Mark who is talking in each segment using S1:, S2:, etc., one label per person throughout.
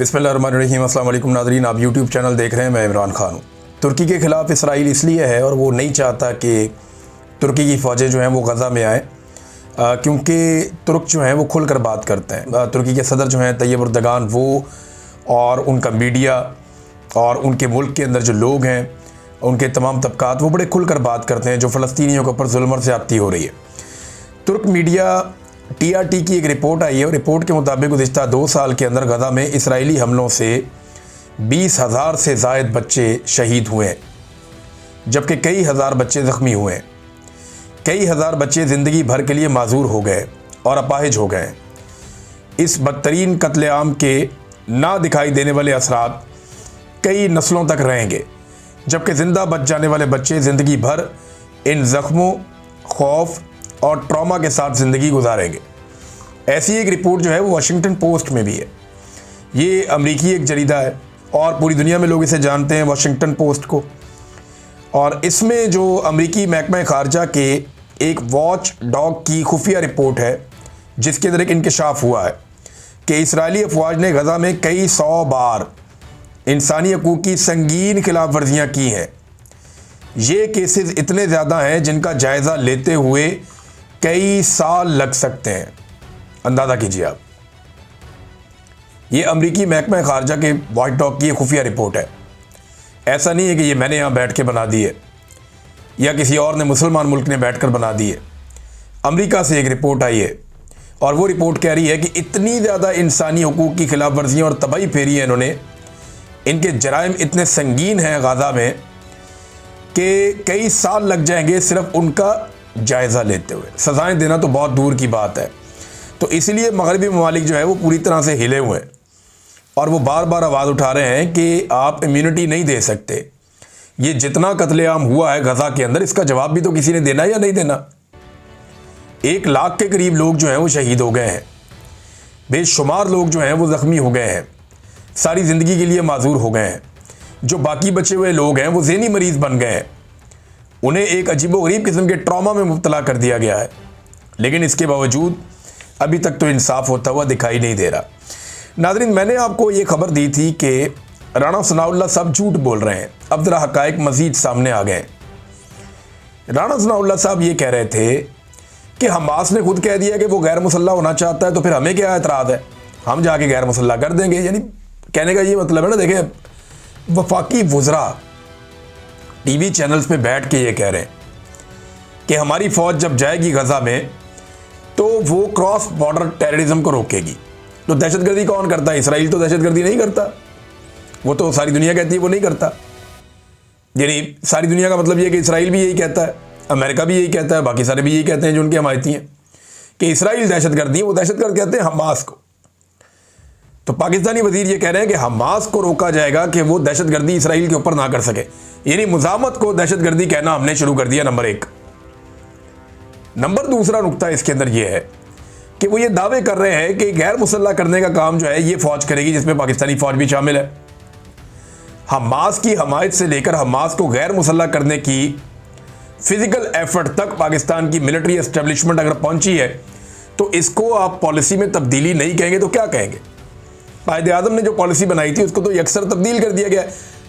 S1: बिस्मिल्लाहिर्रहमानिर्रहीम। अस्सलाम वालेकुम नाज़रीन, आप यूट्यूब चैनल देख रहे हैं। मैं इमरान खान हूँ। तुर्की के ख़िलाफ़ इसराइल इसलिए है और वो नहीं चाहता कि तुर्की की फ़ौजें जो हैं वो गज़ा में आएँ, क्योंकि तुर्क जो हैं वो खुल कर बात करते हैं। तुर्की के सदर जो हैं तैयब एर्दोगान, वो और उनका मीडिया और उनके मुल्क के अंदर जो लोग हैं, उनके तमाम तबकात, वो बड़े खुल कर बात करते हैं जो फ़लस्तीनियों के ऊपर जुल्म और ज़्यादती हो रही है। तुर्क मीडिया TRT की एक रिपोर्ट आई है और रिपोर्ट के मुताबिक गुज़िश्ता 2 साल के अंदर गज़ा में इसराइली हमलों से 20,000 से ज़ायद बच्चे शहीद हुए हैं, जबकि कई हज़ार बच्चे ज़ख्मी हुए हैं। कई हज़ार बच्चे ज़िंदगी भर के लिए माजूर हो गए और अपाहिज हो गए। इस बदतरीन कत्लेआम के ना दिखाई देने वाले असरात कई नस्लों तक रहेंगे, जबकि ज़िंदा बच जाने वाले बच्चे ज़िंदगी भर इन ज़ख्मों, खौफ और ट्रॉमा के साथ ज़िंदगी गुजारेंगे। ऐसी एक रिपोर्ट जो है वो वाशिंगटन पोस्ट में भी है। ये अमरीकी एक जरीदा है और पूरी दुनिया में लोग इसे जानते हैं, वाशिंगटन पोस्ट को। और इसमें जो अमरीकी महकमा ख़ारजा के एक वॉच डॉग की खुफिया रिपोर्ट है, जिसके अंदर एक इंकशाफ हुआ है कि इसराइली अफवाज ने गज़ा में कई 100 बार इंसानी हकूक़ की संगीन खिलाफ वर्जियाँ की हैं। ये केसेस इतने ज़्यादा हैं जिनका जायज़ा लेते हुए कई साल लग सकते हैं। अंदाज़ा कीजिए आप। ये अमरीकी महकमा ख़ारजा के वॉच डॉग की खुफिया रिपोर्ट है। ऐसा नहीं है कि ये मैंने यहाँ बैठ के बना दी है या किसी और ने, मुसलमान मुल्क ने बैठकर बना दी है। अमेरिका से एक रिपोर्ट आई है और वो रिपोर्ट कह रही है कि इतनी ज़्यादा इंसानी हकूक़ की खिलाफ वर्जियाँ और तबाही फेरी है इन्होंने, इनके जराइम इतने संगीन हैं गाज़ा में कि कई साल लग जाएंगे सिर्फ उनका जायज़ा लेते हुए। सज़ाएँ देना तो बहुत दूर की बात है। तो इसलिए मगरबी ममालिक जो है वो पूरी तरह से हिले हुए हैं और वो बार बार आवाज़ उठा रहे हैं कि आप इम्यूनिटी नहीं दे सकते। ये जितना कत्लेआम हुआ है गज़ा के अंदर, इसका जवाब भी तो किसी ने देना या नहीं देना। 1 लाख के करीब लोग जो हैं वो शहीद हो गए हैं, बेशुमार लोग जो हैं वो ज़ख्मी हो गए हैं, सारी ज़िंदगी के लिए माजूर हो गए हैं। जो बाकी बचे हुए लोग हैं वो ज़हनी मरीज़ बन गए हैं, उन्हें एक अजीबोगरीब किस्म के ट्रॉमा में मुब्तला कर दिया गया है। लेकिन इसके बावजूद अभी तक तो इंसाफ होता हुआ दिखाई नहीं दे रहा। नाज़रीन, मैंने आपको ये खबर दी थी कि राणा सनाउल्लाह साहब झूठ बोल रहे हैं। अब ज़रा हक़ाइक़ मज़ीद सामने आ गए। राणा सनाउल्लाह साहब ये कह रहे थे कि हमास ने खुद कह दिया कि वो गैर मुसल्लह होना चाहता है, तो फिर हमें क्या एतराज़ है, हम जाके गैर मुसल्लह कर देंगे। यानी कहने का ये मतलब है ना, देखें, वफाकी वुज़रा TV चैनल्स पे बैठ के ये कह रहे हैं कि हमारी फ़ौज जब जाएगी गज़ा में तो वो क्रॉस बॉर्डर टेररिज्म को रोकेगी। तो दहशतगर्दी कौन करता है? इसराइल तो दहशतगर्दी नहीं करता, वो तो सारी दुनिया कहती है वो नहीं करता। यानी सारी दुनिया का मतलब ये कि इसराइल भी यही कहता है, अमेरिका भी यही कहता है, बाकी सारे भी यही कहते हैं जो उनके हमायती हैं कि इसराइल दहशतगर्दी है। वो दहशतगर्द कहते हैं हमास को। तो पाकिस्तानी वजीर ये कह रहे हैं कि हमास को रोका जाएगा कि वो दहशतगर्दी इसराइल के ऊपर ना कर सके। यानी मुजामत को दहशतगर्दी कहना हमने शुरू कर दिया, नंबर 1। नंबर दूसरा नुक्ता इसके अंदर ये है कि वो ये दावे कर रहे हैं कि गैर मुसल्लह करने का काम जो है ये फ़ौज करेगी, जिसमें पाकिस्तानी फ़ौज भी शामिल है। हमास की हमायत से लेकर हमास को गैर मुसल्लह करने की फ़िज़िकल एफर्ट तक पाकिस्तान की मिलिट्री एस्टेब्लिशमेंट अगर पहुंची है, तो इसको आप पॉलिसी में तब्दीली नहीं कहेंगे तो क्या कहेंगे? कायद-ए-आज़म ने जो पॉलिसी बनाई थी उसको तो यकसर तब्दील कर दिया गया।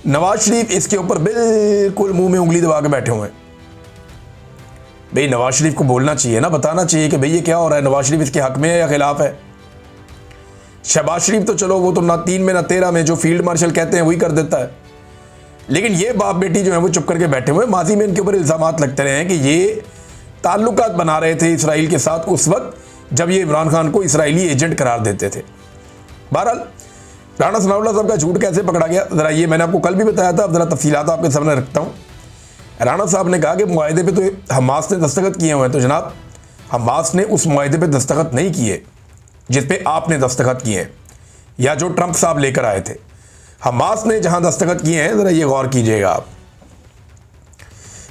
S1: नवाज शरीफ इसके ऊपर बिल्कुल मुंह में उंगली दबा के बैठे हुए हैं। भाई नवाज शरीफ को बोलना चाहिए ना, बताना चाहिए कि भाई ये क्या हो रहा है, नवाज शरीफ इसके हक में है या खिलाफ है। शहबाज शरीफ तो चलो वो तो ना 3 में ना 13 में जो फील्ड मार्शल कहते हैं वही कर देता है। लेकिन ये बाप बेटी जो है वो चुप करके बैठे हुए। माजी में इनके ऊपर इल्ज़ामात लगते रहे हैं कि ये ताल्लुकात बना रहे थे इसराइल के साथ उस वक्त जब ये इमरान खान को इसराइली एजेंट करार देते थे। बहरहाल राणा सनाउल्लाह साहब का झूठ कैसे पकड़ा गया, ज़रा ये मैंने आपको कल भी बताया था, अब ज़रा तफसीलात आपके सामने रखता हूँ। राणा साहब ने कहा कि मुआहदे पे तो हमास ने दस्तखत किए हुए हैं। तो जनाब, हमास ने उस मुआहदे पे दस्तखत नहीं किए जिस पे आपने दस्तखत किए हैं या जो ट्रंप साहब लेकर आए थे। हमास ने जहाँ दस्तखत किए हैं, ज़रा ये गौर कीजिएगा आप,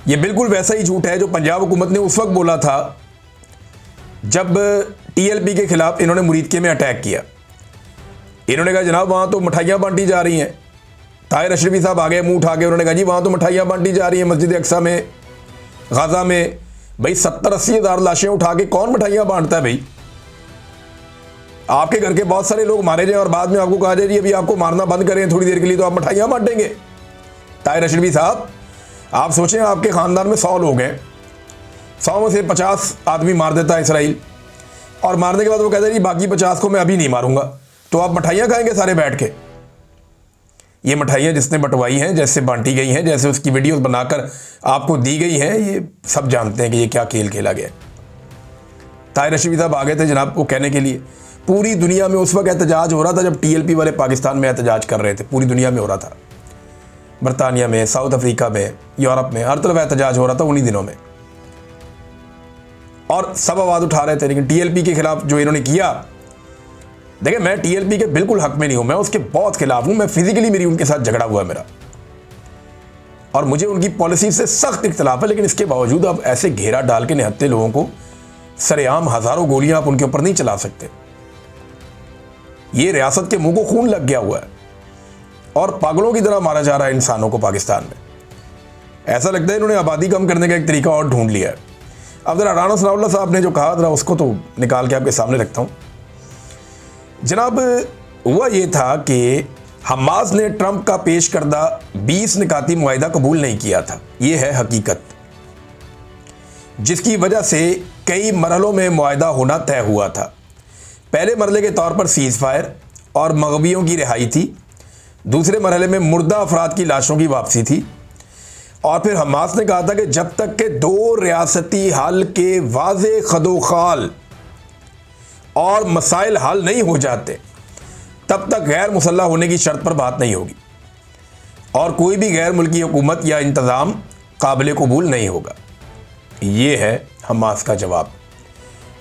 S1: ये बिल्कुल वैसा ही झूठ है जो पंजाब हुकूमत ने उस वक्त बोला था जब TLP के ख़िलाफ़ इन्होंने मुरीदके में अटैक किया। इन्होंने कहा जनाब वहाँ तो मिठाइयाँ बांटी जा रही हैं। ताहिर अशरफी साहब आ गए मुंह उठा के, उन्होंने कहा जी वहाँ तो मिठाइयाँ बांटी जा रही हैं मस्जिद अक्सा में, गाज़ा में। भाई 70-80 हज़ार लाशें उठा के कौन मिठाइयाँ बांटता है भाई? आपके घर के बहुत सारे लोग मारे जाए और बाद में आपको कहा जाए जी अभी आपको मारना बंद करें थोड़ी देर के लिए तो आप मिठाइयाँ बांटेंगे। ताहिर रशदी साहब, आप सोचें आपके ख़ानदान में 100 लोग हैं, 100 में से 50 आदमी मार देता है इसराइल, और मारने के बाद वो कहता है जी बाकी 50 को मैं अभी नहीं मारूंगा, तो आप मिठाइयाँ खाएंगे सारे बैठ के। ये मिठाइयाँ जिसने बंटवाई हैं, जैसे बांटी गई हैं, जैसे उसकी वीडियोस बनाकर आपको दी गई हैं, ये सब जानते हैं कि ये क्या खेल खेला गया। ताहिर रशदी साहब आ गए थे जनाब को कहने के लिए। पूरी दुनिया में उस वक्त एहतजाज हो रहा था जब TLP वाले पाकिस्तान में एहतजाज कर रहे थे, पूरी दुनिया में हो रहा था, बरतानिया में, साउथ अफ्रीका में, यूरोप में, हर तरफ एहतजाज हो रहा था उन्हीं दिनों में, और सब आवाज़ उठा रहे थे। लेकिन TLP के खिलाफ जो इन्होंने किया, देखिए मैं TLP के बिल्कुल हक में नहीं हूं, मैं उसके बहुत खिलाफ हूं, मैं फिजिकली मेरी उनके साथ झगड़ा हुआ है मेरा, और मुझे उनकी पॉलिसी से सख्त इख्तलाफ है, लेकिन इसके बावजूद आप ऐसे घेरा डाल के निहत्थे लोगों को सरेआम हज़ारों गोलियां आप उनके ऊपर नहीं चला सकते। ये रियासत के मुंह को खून लग गया हुआ है और पागलों की तरह मारा जा रहा है इंसानों को पाकिस्तान में। ऐसा लगता है इन्होंने आबादी कम करने का एक तरीका और ढूंढ लिया है। अब ज़रा राना सनाउल्लाह साहब ने जो कहा, ज़रा उसको तो निकाल के आपके सामने रखता हूँ। जनाब, हुआ ये था कि हमास ने ट्रंप का पेश करदा 20 निकाती मुआहिदा कबूल नहीं किया था। ये है हकीकत, जिसकी वजह से कई मरहलों में मुआहिदा होना तय हुआ था। पहले मरहले के तौर पर सीज़ फायर और मग़वियों की रिहाई थी, दूसरे मरहले में मुर्दा अफराद की लाशों की वापसी थी, और फिर हमास ने कहा था कि जब तक के 2 रियासती हल के वाज़े खदोखाल और मसाइल हल नहीं हो जाते तब तक गैर मुसल्लह होने की शर्त पर बात नहीं होगी, और कोई भी गैर मुल्की हुकूमत या इंतज़ाम काबिल कबूल नहीं होगा। ये है हमास का जवाब।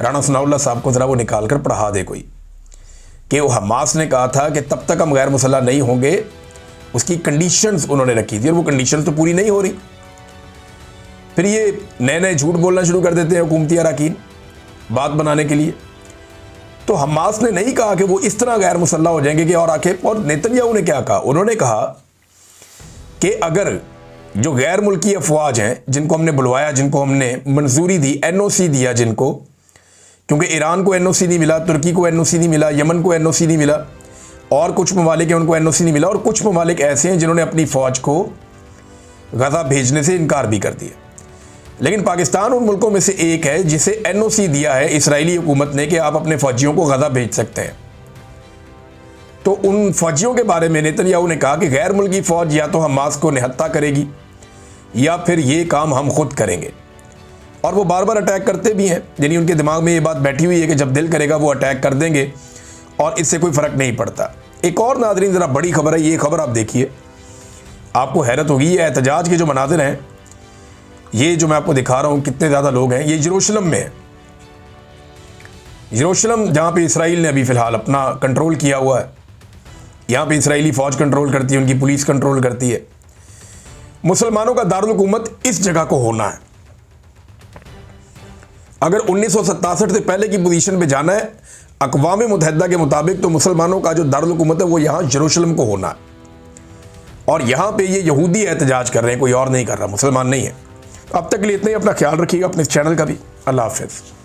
S1: राना सनाउल्लाह साहब को ज़रा वो निकाल कर पढ़ा दे कोई, कि वो हमास ने कहा था कि तब तक हम गैर मुसल्लह नहीं होंगे, उसकी कंडीशंस उन्होंने रखी थी और वो कंडीशंस तो पूरी नहीं हो रही। फिर ये नए नए झूठ बोलना शुरू कर देते हैं हुकूमती अरकान बात बनाने के लिए। तो हमास ने नहीं कहा कि वो इस तरह गैर मुसल्लह हो जाएंगे कि और आके, और नेतन्याहू ने क्या कहा, उन्होंने कहा कि अगर जो गैर मुल्की अफवाज हैं जिनको हमने बुलवाया, जिनको हमने मंजूरी दी, NOC दिया जिनको, क्योंकि ईरान को NOC नहीं मिला, तुर्की को NOC नहीं मिला, यमन को NOC नहीं मिला, और कुछ ममालिक हैं उनको NOC नहीं मिला, और कुछ ममालिक ऐसे हैं जिन्होंने अपनी फ़ौज को गज़ा भेजने से इनकार भी कर दिया। लेकिन पाकिस्तान उन मुल्कों में से एक है जिसे NOC दिया है इसराइली हुकूमत ने कि आप अपने फ़ौजियों को गज़ा भेज सकते हैं। तो उन फ़ौजियों के बारे में नेतन्याहू ने कहा कि गैर मुल्की फ़ौज या तो हमास को निहत्ता करेगी या फिर ये काम हम खुद करेंगे, और वो बार बार अटैक करते भी हैं। यानी उनके दिमाग में ये बात बैठी हुई है कि जब दिल करेगा वो अटैक कर देंगे और इससे कोई फ़र्क नहीं पड़ता। एक और नाज़रीन ज़रा बड़ी खबर है, ये खबर आप देखिए, आपको हैरत होगी। ये एहतजाज के जो मनाज़िर हैं, ये जो मैं आपको दिखा रहा हूँ, कितने ज़्यादा लोग हैं, ये यरूशलेम में है। यरूशलेम जहाँ पे इसराइल ने अभी फ़िलहाल अपना कंट्रोल किया हुआ है, यहाँ पे इसराइली फ़ौज कंट्रोल करती है, उनकी पुलिस कंट्रोल करती है। मुसलमानों का दारुल हुकूमत इस जगह को होना है। अगर 1967 से पहले की पोजीशन पे जाना है अक़वाम मुत्तहिदा के मुताबिक, तो मुसलमानों का जो दारुल हुकूमत है वो यहाँ यरूशलेम को होना है, और यहाँ पे ये यहूदी एहतजाज कर रहे हैं, कोई और नहीं कर रहा, मुसलमान नहीं है। अब तक के लिए इतना ही, अपना ख्याल रखिएगा, अपने चैनल का भी। अल्लाह हाफ़िज़।